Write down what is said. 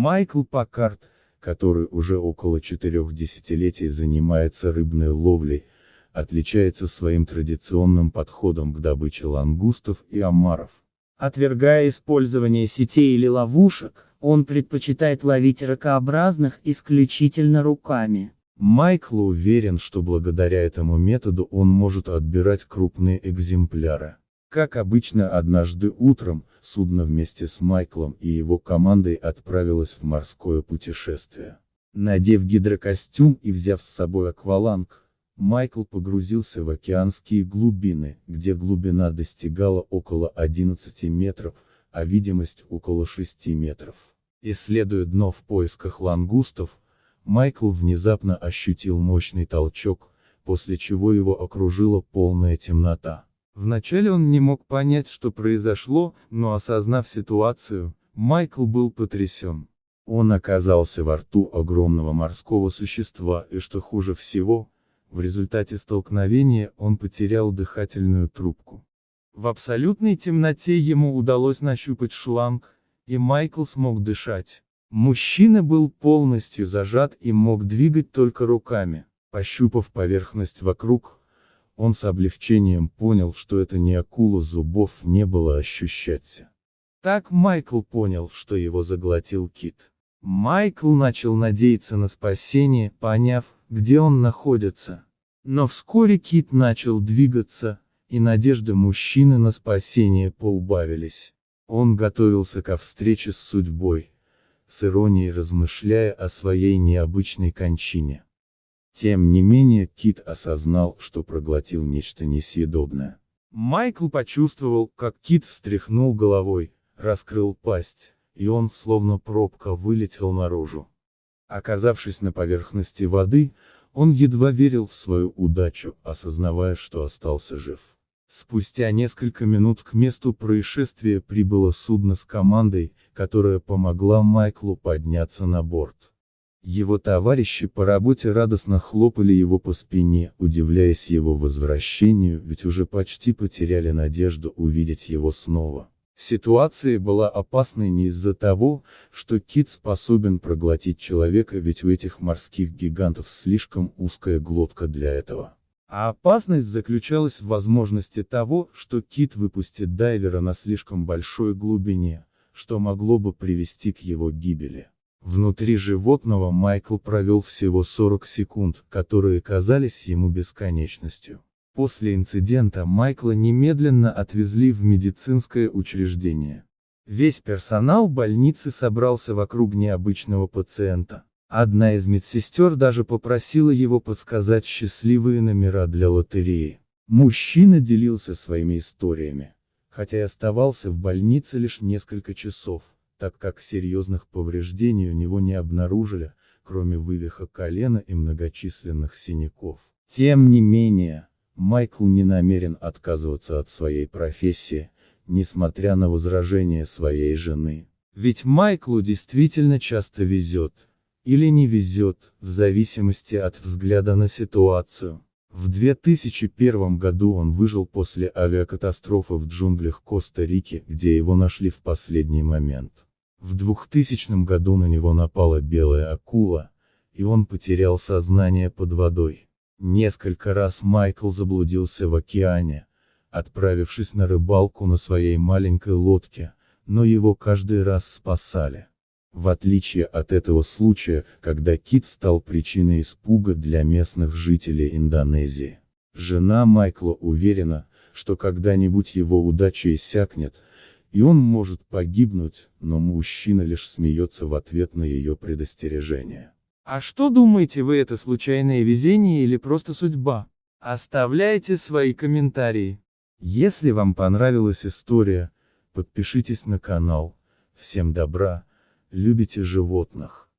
Майкл Паккарт, который уже около 4 десятилетий занимается рыбной ловлей, отличается своим традиционным подходом к добыче лангустов и омаров. Отвергая использование сетей или ловушек, он предпочитает ловить ракообразных исключительно руками. Майкл уверен, что благодаря этому методу он может отбирать крупные экземпляры. Как обычно, однажды утром, судно вместе с Майклом и его командой отправилось в морское путешествие. Надев гидрокостюм и взяв с собой акваланг, Майкл погрузился в океанские глубины, где глубина достигала около 11 метров, а видимость около 6 метров. Исследуя дно в поисках лангустов, Майкл внезапно ощутил мощный толчок, после чего его окружила полная темнота. Вначале он не мог понять, что произошло, но осознав ситуацию, Майкл был потрясен. Он оказался во рту огромного морского существа и, что хуже всего, в результате столкновения он потерял дыхательную трубку. В абсолютной темноте ему удалось нащупать шланг, и Майкл смог дышать. Мужчина был полностью зажат и мог двигать только руками. Пощупав поверхность вокруг, он с облегчением понял, что это не акула, зубов не было ощущаться. Так Майкл понял, что его заглотил кит. Майкл начал надеяться на спасение, поняв, где он находится. Но вскоре кит начал двигаться, и надежды мужчины на спасение поубавились. Он готовился ко встрече с судьбой, с иронией размышляя о своей необычной кончине. Тем не менее, кит осознал, что проглотил нечто несъедобное. Майкл почувствовал, как кит встряхнул головой, раскрыл пасть, и он, словно пробка, вылетел наружу. Оказавшись на поверхности воды, он едва верил в свою удачу, осознавая, что остался жив. Спустя несколько минут к месту происшествия прибыло судно с командой, которая помогла Майклу подняться на борт. Его товарищи по работе радостно хлопали его по спине, удивляясь его возвращению, ведь уже почти потеряли надежду увидеть его снова. Ситуация была опасной не из-за того, что кит способен проглотить человека, ведь у этих морских гигантов слишком узкая глотка для этого. А опасность заключалась в возможности того, что кит выпустит дайвера на слишком большой глубине, что могло бы привести к его гибели. Внутри животного Майкл провел всего 40 секунд, которые казались ему бесконечностью. После инцидента Майкла немедленно отвезли в медицинское учреждение. Весь персонал больницы собрался вокруг необычного пациента. Одна из медсестер даже попросила его подсказать счастливые номера для лотереи. Мужчина делился своими историями, хотя и оставался в больнице лишь несколько часов, так как серьезных повреждений у него не обнаружили, кроме вывиха колена и многочисленных синяков. Тем не менее, Майкл не намерен отказываться от своей профессии, несмотря на возражения своей жены. Ведь Майклу действительно часто везет, или не везет, в зависимости от взгляда на ситуацию. В 2001 году он выжил после авиакатастрофы в джунглях Коста-Рики, где его нашли в последний момент. В 2000 году на него напала белая акула, и он потерял сознание под водой. Несколько раз Майкл заблудился в океане, отправившись на рыбалку на своей маленькой лодке, но его каждый раз спасали. В отличие от этого случая, когда кит стал причиной испуга для местных жителей Индонезии. Жена Майкла уверена, что когда-нибудь его удача иссякнет, и он может погибнуть, но мужчина лишь смеется в ответ на ее предостережение. А что думаете вы, это случайное везение или просто судьба? Оставляйте свои комментарии. Если вам понравилась история, подпишитесь на канал. Всем добра, любите животных.